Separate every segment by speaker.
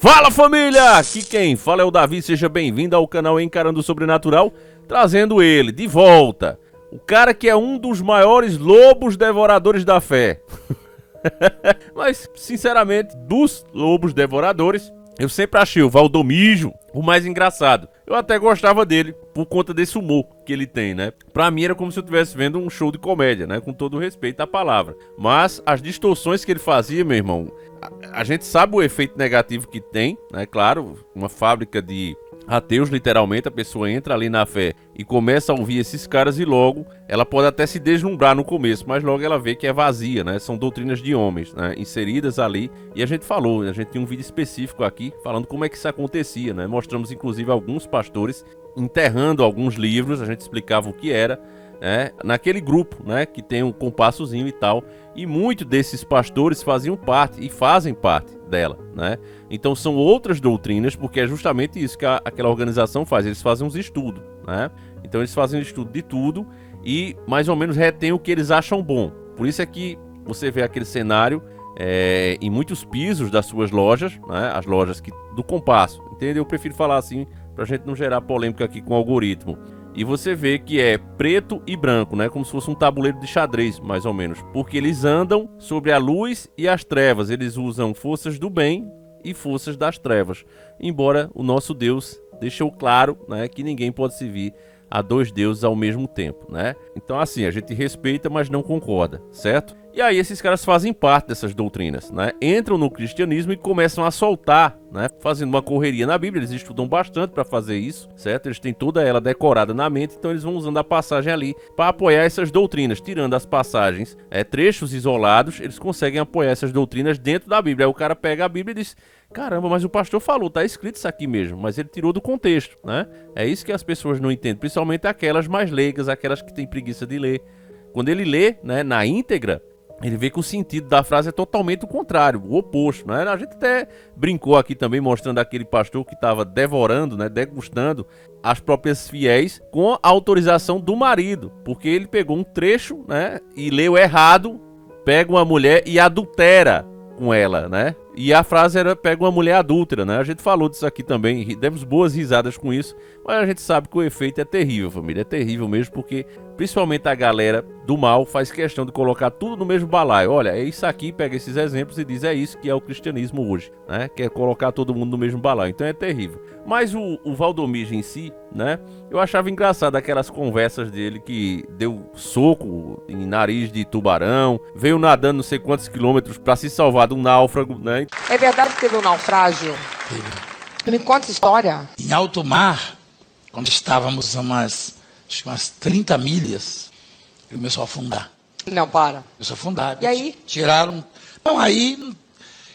Speaker 1: Fala, família! Aqui quem fala é o Davi, seja bem-vindo ao canal Encarando o Sobrenatural, trazendo ele de volta, o cara que é um dos maiores lobos devoradores da fé. Mas, sinceramente, dos lobos devoradores, eu sempre achei o Valdomijo o mais engraçado. Eu até gostava dele por conta desse humor que ele tem, né? Pra mim era como se eu estivesse vendo um show de comédia, né? Com todo o respeito à palavra. Mas as distorções que ele fazia, meu irmão, a gente sabe o efeito negativo que tem, né? Claro, uma fábrica de ateus, literalmente, a pessoa entra ali na fé e começa a ouvir esses caras e logo ela pode até se deslumbrar no começo, mas logo ela vê que é vazia, né? São doutrinas de homens, né? Inseridas ali, e a gente falou, a gente tem um vídeo específico aqui falando como é que isso acontecia, né? Mostramos inclusive alguns pastores enterrando alguns livros, a gente explicava o que era, né? Naquele grupo, né? Que tem um compassozinho e tal, e muitos desses pastores faziam parte e fazem parte dela, né? Então são outras doutrinas, porque é justamente isso que aquela organização faz, eles fazem uns estudos, né? Então eles fazem um estudo de tudo e mais ou menos retém o que eles acham bom. Por isso é que você vê aquele cenário em muitos pisos das suas lojas, né? As lojas do compasso, entende? Eu prefiro falar assim pra gente não gerar polêmica aqui com o algoritmo. E você vê que é preto e branco, né? Como se fosse um tabuleiro de xadrez, mais ou menos. Porque eles andam sobre a luz e as trevas. Eles usam forças do bem e forças das trevas. Embora o nosso Deus deixou claro, né, que ninguém pode servir a dois deuses ao mesmo tempo, né? Então assim, a gente respeita, mas não concorda, certo? E aí esses caras fazem parte dessas doutrinas, né? Entram no cristianismo e começam a soltar, né? Fazendo uma correria na Bíblia, eles estudam bastante para fazer isso, certo? Eles têm toda ela decorada na mente, então eles vão usando a passagem ali para apoiar essas doutrinas. Tirando as passagens, trechos isolados, eles conseguem apoiar essas doutrinas dentro da Bíblia. Aí o cara pega a Bíblia e diz: caramba, mas o pastor falou, tá escrito isso aqui mesmo, mas ele tirou do contexto, né? É isso que as pessoas não entendem, principalmente aquelas mais leigas, aquelas que têm preguiça de ler. Quando ele lê, né, na íntegra, ele vê que o sentido da frase é totalmente o contrário, o oposto, né? A gente até brincou aqui também mostrando aquele pastor que estava devorando, né, degustando as próprias fiéis com a autorização do marido, porque ele pegou um trecho, né, e leu errado, pega uma mulher e adultera com ela, né? E a frase era: pega uma mulher adúltera, né? A gente falou disso aqui também, demos boas risadas com isso, mas a gente sabe que o efeito é terrível, família, é terrível mesmo, porque principalmente a galera do mal faz questão de colocar tudo no mesmo balaio. Olha, é isso aqui, pega esses exemplos e diz: é isso que é o cristianismo hoje, né? Quer colocar todo mundo no mesmo balaio, então é terrível. Mas o Valdomijo em si, né? Eu achava engraçado aquelas conversas dele que deu soco em nariz de tubarão, veio nadando não sei quantos quilômetros para se salvar de um náufrago, né?
Speaker 2: É verdade que teve um naufrágio? Me conta essa história.
Speaker 3: Em alto mar, quando estávamos a umas 30 milhas, ele começou a afundar.
Speaker 2: Não, para.
Speaker 3: Começou a afundar.
Speaker 2: E aí?
Speaker 3: Tiraram... Não, aí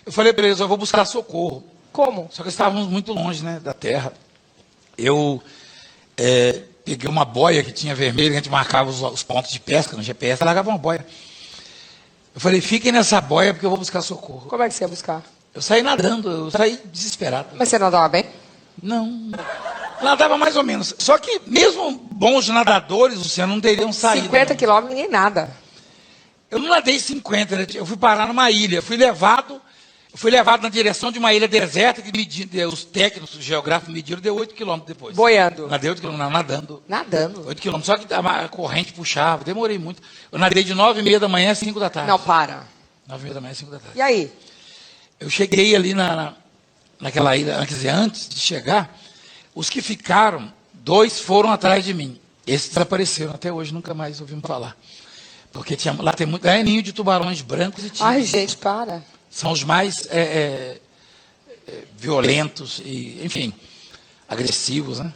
Speaker 3: eu falei para eles: eu vou buscar socorro.
Speaker 2: Como?
Speaker 3: Só que estávamos muito longe, né, da terra. Eu peguei uma boia que tinha vermelho, a gente marcava os pontos de pesca no GPS, largava uma boia. Eu falei: fiquem nessa boia porque eu vou buscar socorro.
Speaker 2: Como é que você ia buscar?
Speaker 3: Eu saí nadando, eu saí desesperado.
Speaker 2: Mas você nadava bem?
Speaker 3: Não, nadava mais ou menos. Só que mesmo bons nadadores, Luciano, não teriam saído.
Speaker 2: 50 quilômetros, ninguém nada.
Speaker 3: Eu não nadei 50, né? Eu fui parar numa ilha. Eu fui levado na direção de uma ilha deserta que os técnicos, os geógrafos mediram, deu 8 quilômetros depois.
Speaker 2: Boiando?
Speaker 3: Nadei 8 quilômetros, não, nadando.
Speaker 2: Nadando?
Speaker 3: 8 quilômetros, só que a corrente puxava, demorei muito. Eu nadei de 9h30 da manhã às 5 da tarde.
Speaker 2: Não, para.
Speaker 3: 9h30 da manhã às 5 da tarde.
Speaker 2: E aí?
Speaker 3: Eu cheguei ali naquela ilha, quer dizer, antes de chegar, os que ficaram, 2 foram atrás de mim. Esses desapareceram, até hoje nunca mais ouvimos falar. Porque lá tem muito ninho de tubarões brancos e tigres.
Speaker 2: Ai, gente, para.
Speaker 3: São os mais violentos e, enfim, agressivos, né?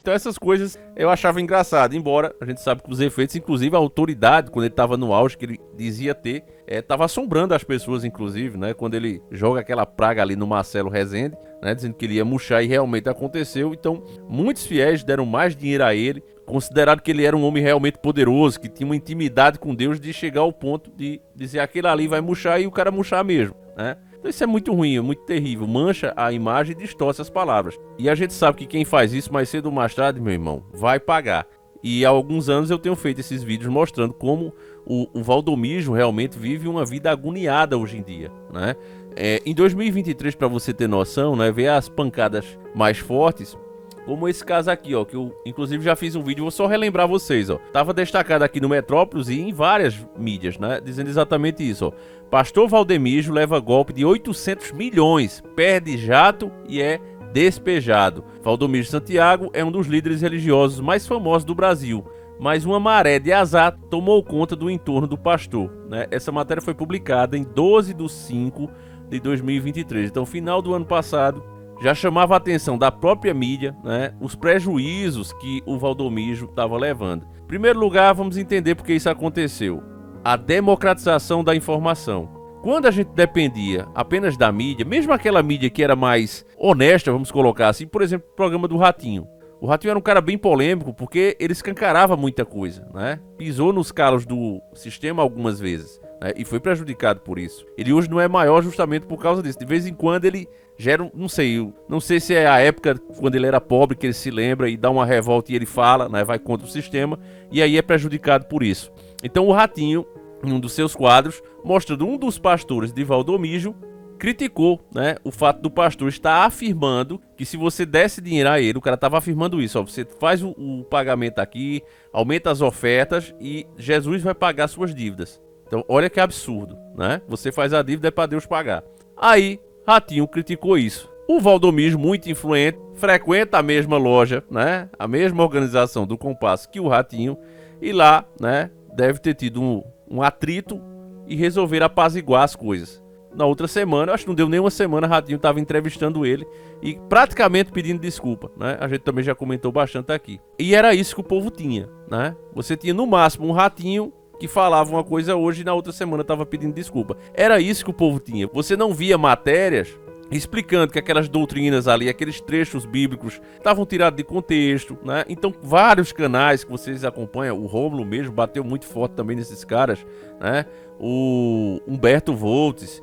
Speaker 1: Então essas coisas eu achava engraçado, embora a gente sabe que os efeitos, inclusive a autoridade, quando ele estava no auge, que ele dizia ter, estava assombrando as pessoas, inclusive, né? Quando ele joga aquela praga ali no Marcelo Rezende, né? Dizendo que ele ia murchar, e realmente aconteceu. Então muitos fiéis deram mais dinheiro a ele, considerado que ele era um homem realmente poderoso, que tinha uma intimidade com Deus de chegar ao ponto de dizer: aquele ali vai murchar, e o cara murchar mesmo, né? Então isso é muito ruim, é muito terrível, mancha a imagem e distorce as palavras. E a gente sabe que quem faz isso mais cedo ou mais tarde, meu irmão, vai pagar. E há alguns anos eu tenho feito esses vídeos mostrando como o Valdomijo realmente vive uma vida agoniada hoje em dia, né? Em 2023, para você ter noção, né, ver as pancadas mais fortes, como esse caso aqui, ó, que eu inclusive já fiz um vídeo, vou só relembrar vocês, ó. Tava destacado aqui no Metrópolis e em várias mídias, né, dizendo exatamente isso, ó. Pastor Valdemijo leva golpe de 800 milhões, perde jato e é despejado. Valdemijo Santiago é um dos líderes religiosos mais famosos do Brasil, mas uma maré de azar tomou conta do entorno do pastor, né? Essa matéria foi publicada em 12 de 5 de 2023, então final do ano passado. Já chamava a atenção da própria mídia, né, os prejuízos que o Valdemijo estava levando. Em primeiro lugar, vamos entender por que isso aconteceu. A democratização da informação. Quando a gente dependia apenas da mídia, mesmo aquela mídia que era mais honesta, vamos colocar assim, por exemplo, o programa do Ratinho. O Ratinho era um cara bem polêmico porque ele escancarava muita coisa, né? Pisou nos calos do sistema algumas vezes, né? E foi prejudicado por isso. Ele hoje não é maior justamente por causa disso. De vez em quando ele gera, não sei se é a época quando ele era pobre que ele se lembra e dá uma revolta e ele fala, né? Vai contra o sistema e aí é prejudicado por isso. Então o Ratinho, em um dos seus quadros, mostrando um dos pastores de Valdemijo, criticou, né, o fato do pastor estar afirmando que se você desse dinheiro a ele, o cara estava afirmando isso, ó, você faz o pagamento aqui, aumenta as ofertas e Jesus vai pagar suas dívidas. Então olha que absurdo, né? Você faz a dívida é para Deus pagar. Aí Ratinho criticou isso. O Valdemijo, muito influente, frequenta a mesma loja, né, a mesma organização do Compasso que o Ratinho, e lá, né, deve ter tido um atrito e resolver apaziguar as coisas. Na outra semana, acho que não deu nem uma semana, Ratinho estava entrevistando ele e praticamente pedindo desculpa, né? A gente também já comentou bastante aqui. E era isso que o povo tinha, né? Você tinha no máximo um Ratinho que falava uma coisa hoje e na outra semana estava pedindo desculpa. Era isso que o povo tinha. Você não via matérias explicando que aquelas doutrinas ali, aqueles trechos bíblicos estavam tirados de contexto, né? Então vários canais que vocês acompanham, o Rômulo mesmo bateu muito forte também nesses caras, né? O Humberto Voltes,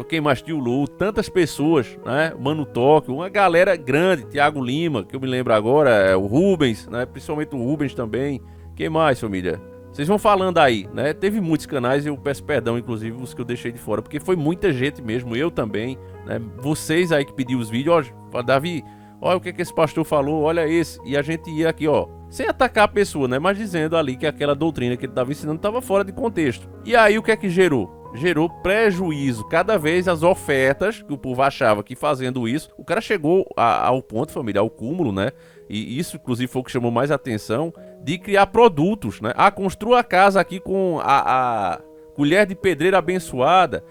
Speaker 1: quem mais tinha o Lu, tantas pessoas, né? Mano Tóquio, uma galera grande, Thiago Lima, que eu me lembro agora, o Rubens, né? Principalmente o Rubens também. Quem mais, família? Vocês vão falando aí, né? Teve muitos canais e eu peço perdão, inclusive, os que eu deixei de fora, porque foi muita gente mesmo, eu também, né? Vocês aí que pediram os vídeos, ó, Davi, olha o que esse pastor falou, olha esse. E a gente ia aqui, ó, sem atacar a pessoa, né? Mas dizendo ali que aquela doutrina que ele estava ensinando estava fora de contexto. E aí o que é que gerou? Gerou prejuízo. Cada vez as ofertas que o povo achava que fazendo isso, o cara chegou ao ponto, família, ao cúmulo, né? E isso, inclusive, foi o que chamou mais atenção, de criar produtos, né? Construa a casa aqui com a colher de pedreiro abençoada.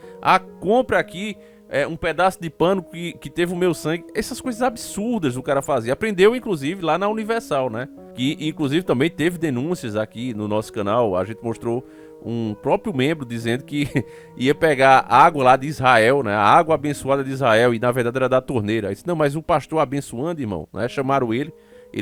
Speaker 1: Compra aqui um pedaço de pano que teve o meu sangue. Essas coisas absurdas o cara fazia. Aprendeu, inclusive, lá na Universal, né? Que, inclusive, também teve denúncias aqui no nosso canal. A gente mostrou um próprio membro dizendo que ia pegar água lá de Israel, né? A água abençoada de Israel, e na verdade era da torneira. Eu disse, não, mas o pastor abençoando, irmão, né? Chamaram ele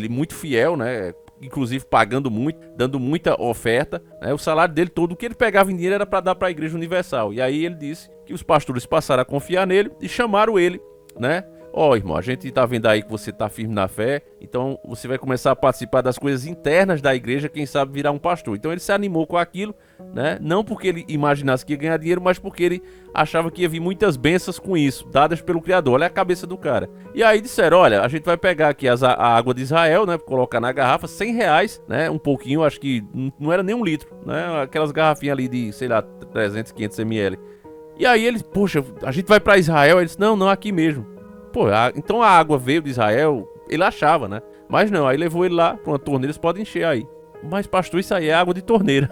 Speaker 1: muito fiel, né? Inclusive pagando muito, dando muita oferta, né? O salário dele todo, o que ele pegava em dinheiro era para dar para a Igreja Universal. E aí ele disse que os pastores passaram a confiar nele e chamaram ele, né? Ó, irmão, a gente tá vendo aí que você tá firme na fé, então você vai começar a participar das coisas internas da igreja, quem sabe virar um pastor. Então ele se animou com aquilo, né? Não porque ele imaginasse que ia ganhar dinheiro, mas porque ele achava que ia vir muitas bênçãos com isso, dadas pelo Criador. Olha a cabeça do cara. E aí disseram, olha, a gente vai pegar aqui a água de Israel, né? Colocar na garrafa, R$100, né? Um pouquinho, acho que não era nem 1 litro, né? Aquelas garrafinhas ali de, sei lá, 300, 500 ml. E aí ele, poxa, a gente vai pra Israel? Ele disse, não, aqui mesmo. Pô, então a água veio de Israel, ele achava, né? Mas não, aí levou ele lá pra uma torneira, eles podem encher aí. Mas pastor, isso aí é água de torneira.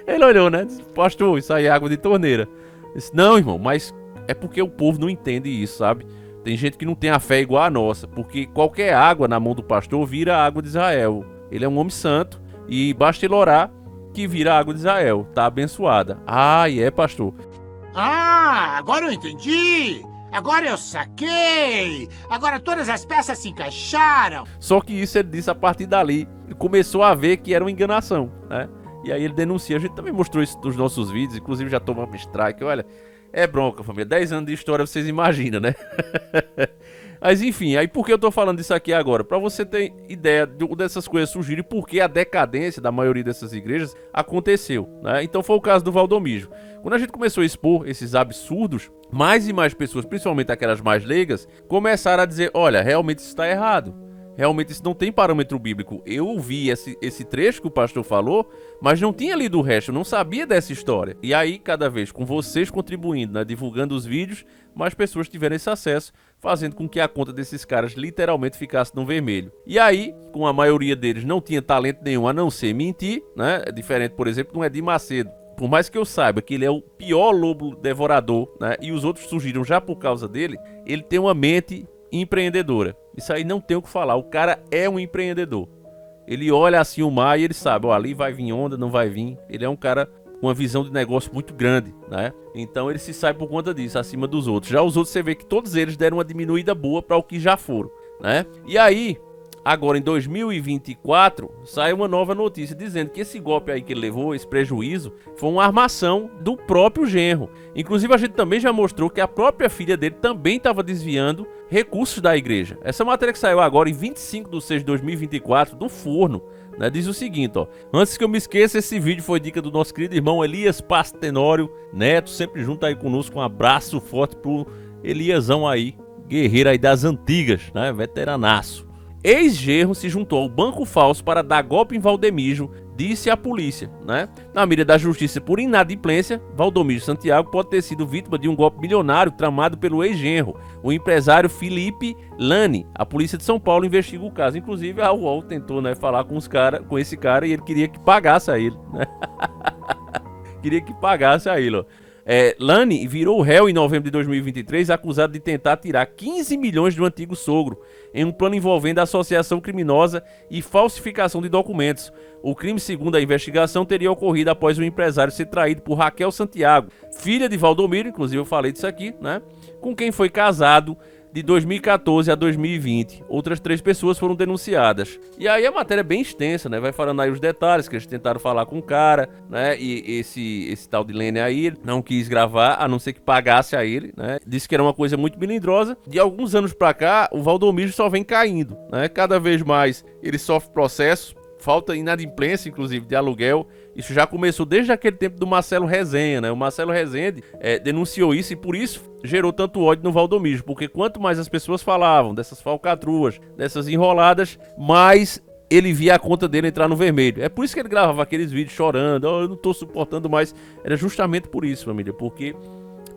Speaker 1: Ele olhou, né? Disse, pastor, isso aí é água de torneira. Eu disse, não, irmão, mas é porque o povo não entende isso, sabe? Tem gente que não tem a fé igual a nossa, porque qualquer água na mão do pastor vira água de Israel. Ele é um homem santo e basta ele orar que vira água de Israel, tá abençoada. E é, pastor.
Speaker 4: Agora eu entendi! Agora eu saquei! Agora todas as peças se encaixaram!
Speaker 1: Só que isso ele disse a partir dali. Ele começou a ver que era uma enganação, né? E aí ele denuncia. A gente também mostrou isso nos nossos vídeos, inclusive já tomamos strike. Olha, é bronca, família. 10 anos de história, vocês imaginam, né? Mas enfim, aí por que eu tô falando isso aqui agora? Pra você ter ideia dessas coisas surgirem e por que a decadência da maioria dessas igrejas aconteceu, né? Então foi o caso do Valdomiro. Quando a gente começou a expor esses absurdos, mais e mais pessoas, principalmente aquelas mais leigas, começaram a dizer, olha, realmente isso está errado. Realmente isso não tem parâmetro bíblico. Eu ouvi esse trecho que o pastor falou, mas não tinha lido o resto, eu não sabia dessa história. E aí, cada vez com vocês contribuindo, né, divulgando os vídeos, mais pessoas tiveram esse acesso, fazendo com que a conta desses caras literalmente ficasse no vermelho. E aí, com a maioria deles não tinha talento nenhum a não ser mentir, né? Diferente, por exemplo, do Edir Macedo. Por mais que eu saiba que ele é o pior lobo devorador, né, e os outros surgiram já por causa dele, ele tem uma mente empreendedora. Isso aí não tem o que falar, o cara é um empreendedor. Ele olha assim o mar e ele sabe, ó, ali vai vir onda, não vai vir. Ele é um cara com uma visão de negócio muito grande, né? Então ele se sai por conta disso, acima dos outros. Já os outros você vê que todos eles deram uma diminuída boa para o que já foram, né? E aí, agora em 2024, sai uma nova notícia dizendo que esse golpe aí que ele levou, esse prejuízo, foi uma armação do próprio genro. Inclusive a gente também já mostrou que a própria filha dele também estava desviando recursos da igreja. Essa matéria que saiu agora em 25/6/2024 do Forno, né, diz o seguinte, ó: antes que eu me esqueça, esse vídeo foi dica do nosso querido irmão Elias Pastenório Neto, sempre junto aí conosco. Um abraço forte pro Eliasão aí, guerreiro aí das antigas, né, veteranaço. Ex-genro se juntou ao banco falso para dar golpe em Valdemiro, disse a polícia, né? Na mira da justiça por inadimplência, Valdomiro Santiago pode ter sido vítima de um golpe milionário tramado pelo ex-genro, o empresário Felipe Lani. A polícia de São Paulo investiga o caso. Inclusive a UOL tentou, né, falar com esse cara e ele queria que pagasse a ele, né? Queria que pagasse a ele, ó. Lani virou réu em novembro de 2023, acusado de tentar tirar 15 milhões do antigo sogro, em um plano envolvendo associação criminosa e falsificação de documentos. O crime, segundo a investigação, teria ocorrido após o empresário ser traído por Raquel Santiago, filha de Valdomiro, inclusive eu falei disso aqui, né? Com quem foi casado de 2014 a 2020. Outras 3 pessoas foram denunciadas. E aí a matéria é bem extensa, né? Vai falando aí os detalhes, que eles tentaram falar com o cara, né? E esse tal de Lene aí não quis gravar, a não ser que pagasse a ele, né? Disse que era uma coisa muito melindrosa. De alguns anos pra cá, o Valdomiro só vem caindo, né? Cada vez mais ele sofre processos, falta inadimplência, inclusive, de aluguel. Isso já começou desde aquele tempo do Marcelo Rezende, né? O Marcelo Rezende denunciou isso e por isso gerou tanto ódio no Valdomiro, porque quanto mais as pessoas falavam dessas falcatruas, dessas enroladas, mais ele via a conta dele entrar no vermelho. É por isso que ele gravava aqueles vídeos chorando, oh, eu não tô suportando mais. Era justamente por isso, família, porque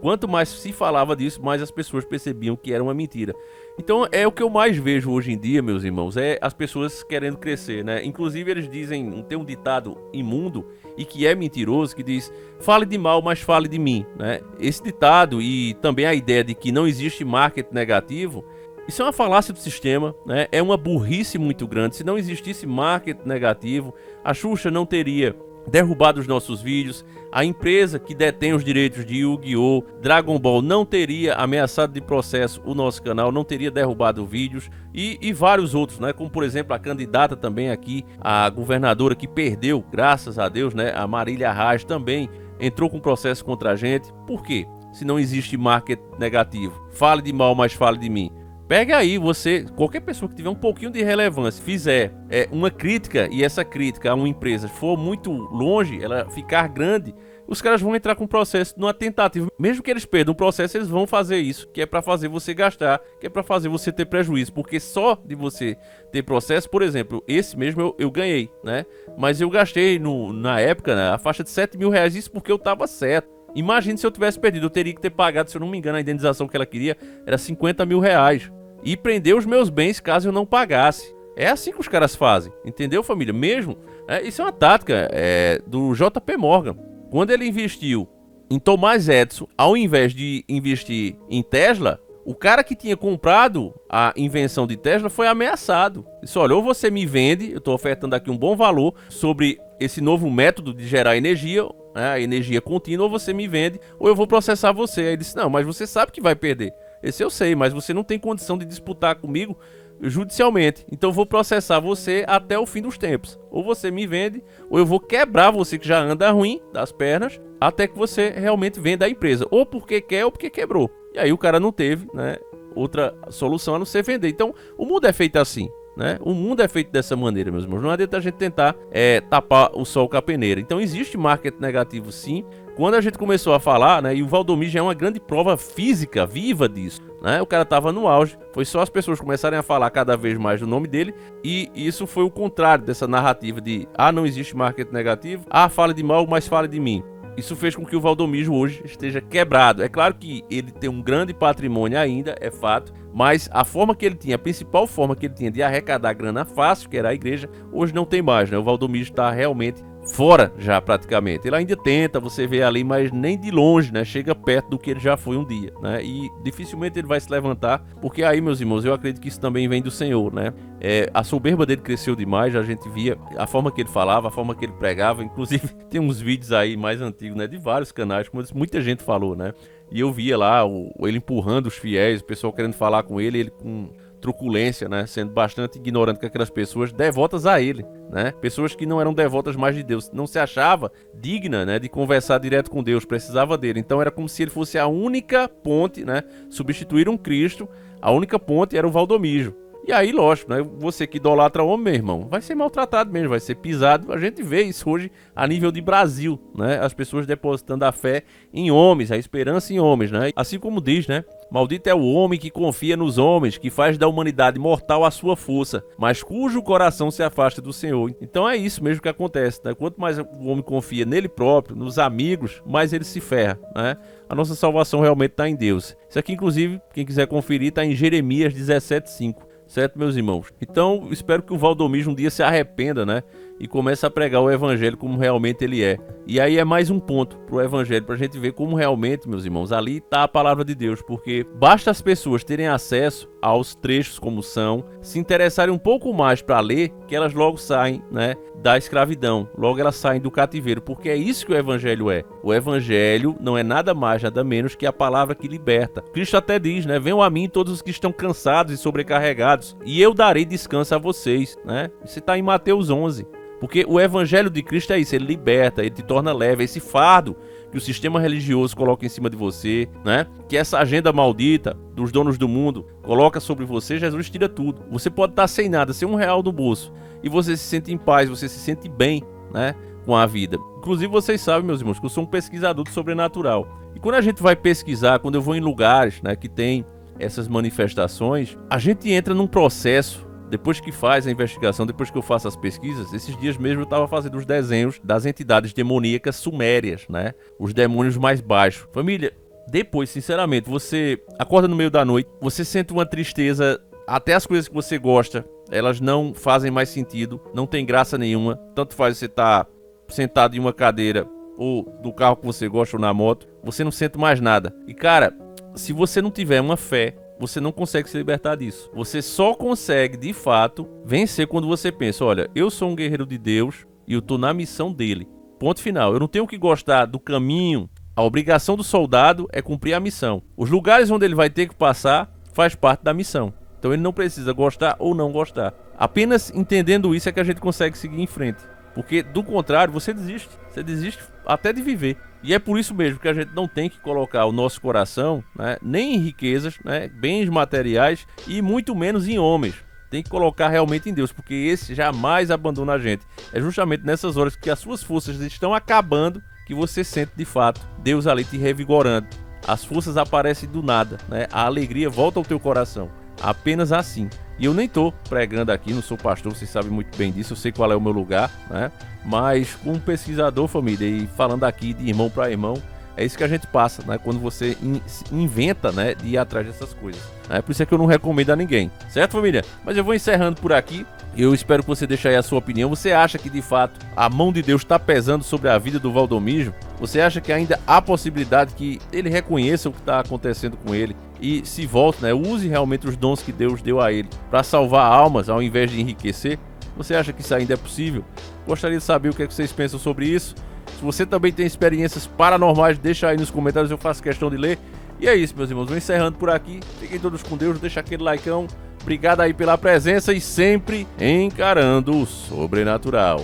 Speaker 1: quanto mais se falava disso, mais as pessoas percebiam que era uma mentira. Então é o que eu mais vejo hoje em dia, meus irmãos, é as pessoas querendo crescer, né? Inclusive eles dizem, tem um ditado imundo e que é mentiroso, que diz: fale de mal, mas fale de mim, né? Esse ditado e também a ideia de que não existe marketing negativo, isso é uma falácia do sistema, né? É uma burrice muito grande. Se não existisse marketing negativo, a Xuxa não teria derrubado os nossos vídeos, a empresa que detém os direitos de Yu-Gi-Oh!, Dragon Ball não teria ameaçado de processo o nosso canal, não teria derrubado vídeos e vários outros, né? Como por exemplo a candidata também aqui, a governadora que perdeu, graças a Deus, né? A Marília Reis também entrou com processo contra a gente. Por quê? Se não existe marketing negativo, fale de mal, mas fale de mim. Pega aí, você, qualquer pessoa que tiver um pouquinho de relevância, fizer uma crítica, e essa crítica a uma empresa for muito longe, ela ficar grande, os caras vão entrar com processo numa tentativa. Mesmo que eles perdam o processo, eles vão fazer isso, que é pra fazer você gastar, que é pra fazer você ter prejuízo. Porque só de você ter processo, por exemplo, esse mesmo eu ganhei, né? Mas eu gastei na época, né, a faixa de 7 mil reais, isso porque eu tava certo. Imagine se eu tivesse perdido, eu teria que ter pagado, se eu não me engano, a indenização que ela queria era 50 mil reais. E prender os meus bens caso eu não pagasse. É assim que os caras fazem, entendeu, família? Mesmo, isso é uma tática do JP Morgan. Quando ele investiu em Thomas Edison, ao invés de investir em Tesla, o cara que tinha comprado a invenção de Tesla foi ameaçado. Disse: olha, ou você me vende, eu estou ofertando aqui um bom valor sobre esse novo método de gerar energia, a energia contínua, ou você me vende, ou eu vou processar você. Aí ele disse: não, mas você sabe que vai perder. Esse eu sei, mas você não tem condição de disputar comigo judicialmente. Então eu vou processar você até o fim dos tempos. Ou você me vende, ou eu vou quebrar você que já anda ruim das pernas, até que você realmente venda a empresa. Ou porque quer, ou porque quebrou. E aí o cara não teve, né, outra solução a não ser vender. Então, o mundo é feito assim, né? O mundo é feito dessa maneira, meus irmãos. Não adianta a gente tentar tapar o sol com a peneira. Então, existe marketing negativo, sim. Quando a gente começou a falar, né, e o Valdomiro já é uma grande prova física, viva disso, né? O cara tava no auge, foi só as pessoas começarem a falar cada vez mais do nome dele, e isso foi o contrário dessa narrativa de não existe marketing negativo, fale de mal, mas fale de mim. Isso fez com que o Valdomiro hoje esteja quebrado. É claro que ele tem um grande patrimônio ainda, é fato, mas a forma que ele tinha, a principal forma que ele tinha de arrecadar grana fácil, que era a igreja, hoje não tem mais, né? O Valdomiro está realmente fora já praticamente. Ele ainda tenta, você vê ali, mas nem de longe, né? Chega perto do que ele já foi um dia, né? E dificilmente ele vai se levantar, porque aí, meus irmãos, eu acredito que isso também vem do Senhor, né? A soberba dele cresceu demais, a gente via a forma que ele falava, a forma que ele pregava, inclusive tem uns vídeos aí mais antigos, né? De vários canais, como muita gente falou, né? E eu via lá ele empurrando os fiéis, o pessoal querendo falar com ele com truculência, né? Sendo bastante ignorante com aquelas pessoas devotas a ele, né? Pessoas que não eram devotas mais de Deus, não se achava digna, né, de conversar direto com Deus, precisava dele. Então era como se ele fosse a única ponte, né? Substituíram Cristo, a única ponte era o Valdomiro. E aí, lógico, né? Você que idolatra homem, meu irmão, vai ser maltratado mesmo, vai ser pisado. A gente vê isso hoje a nível de Brasil, né? As pessoas depositando a fé em homens, a esperança em homens, né? Assim como diz, né? Maldito é o homem que confia nos homens, que faz da humanidade mortal a sua força, mas cujo coração se afasta do Senhor. Então é isso mesmo que acontece, né? Quanto mais o homem confia nele próprio, nos amigos, mais ele se ferra, né? A nossa salvação realmente está em Deus. Isso aqui, inclusive, quem quiser conferir, está em Jeremias 17:5. Certo, meus irmãos? Então, espero que o Valdomiro um dia se arrependa, né? E comece a pregar o evangelho como realmente ele é. E aí é mais um ponto pro evangelho, pra gente ver como realmente, meus irmãos, ali tá a palavra de Deus. Porque basta as pessoas terem acesso aos trechos como são, se interessarem um pouco mais para ler, que elas logo saem, né, da escravidão. Logo elas saem do cativeiro, porque é isso que o evangelho é. O evangelho não é nada mais, nada menos que a palavra que liberta. Cristo até diz, né? Venham a mim todos os que estão cansados e sobrecarregados, e eu darei descanso a vocês, né? Isso está em Mateus 11. Porque o evangelho de Cristo é isso, ele liberta, ele te torna leve, esse fardo que o sistema religioso coloca em cima de você, né? Que essa agenda maldita dos donos do mundo coloca sobre você, Jesus tira tudo. Você pode estar sem nada, sem R$1 no bolso, e você se sente em paz, você se sente bem, né, com a vida. Inclusive vocês sabem, meus irmãos, que eu sou um pesquisador do sobrenatural. E quando a gente vai pesquisar, quando eu vou em lugares, né, que tem essas manifestações, a gente entra num processo. Depois que faz a investigação, depois que eu faço as pesquisas, esses dias mesmo eu estava fazendo os desenhos das entidades demoníacas sumérias, né? Os demônios mais baixos. Família, depois, sinceramente, você acorda no meio da noite, você sente uma tristeza, até as coisas que você gosta, elas não fazem mais sentido, não tem graça nenhuma. Tanto faz você estar sentado em uma cadeira, ou do carro que você gosta, ou na moto, você não sente mais nada. E cara, se você não tiver uma fé, você não consegue se libertar disso. Você só consegue, de fato, vencer quando você pensa, olha, eu sou um guerreiro de Deus e eu estou na missão dele. Ponto final. Eu não tenho que gostar do caminho. A obrigação do soldado é cumprir a missão. Os lugares onde ele vai ter que passar faz parte da missão. Então ele não precisa gostar ou não gostar. Apenas entendendo isso é que a gente consegue seguir em frente. Porque, do contrário, você desiste. Você desiste até de viver. E é por isso mesmo que a gente não tem que colocar o nosso coração, né, nem em riquezas, né, bens materiais, e muito menos em homens. Tem que colocar realmente em Deus, porque esse jamais abandona a gente. É justamente nessas horas que as suas forças estão acabando que você sente de fato Deus ali te revigorando. As forças aparecem do nada, né? A alegria volta ao teu coração. Apenas assim. E eu nem tô pregando aqui, não sou pastor, vocês sabem muito bem disso, eu sei qual é o meu lugar, né? Mas como pesquisador, família, e falando aqui de irmão para irmão, é isso que a gente passa, né? Quando você inventa, né, de ir atrás dessas coisas. Por isso é que eu não recomendo a ninguém, certo, família? Mas eu vou encerrando por aqui. Eu espero que você deixe aí a sua opinião. Você acha que, de fato, a mão de Deus está pesando sobre a vida do Valdomiro? Você acha que ainda há possibilidade que ele reconheça o que está acontecendo com ele e se volte, né? Use realmente os dons que Deus deu a ele para salvar almas ao invés de enriquecer? Você acha que isso ainda é possível? Gostaria de saber o que é que vocês pensam sobre isso. Se você também tem experiências paranormais, deixa aí nos comentários, eu faço questão de ler. E é isso, meus irmãos, vou encerrando por aqui. Fiquem todos com Deus, deixa aquele likeão. Obrigado aí pela presença e sempre encarando o sobrenatural.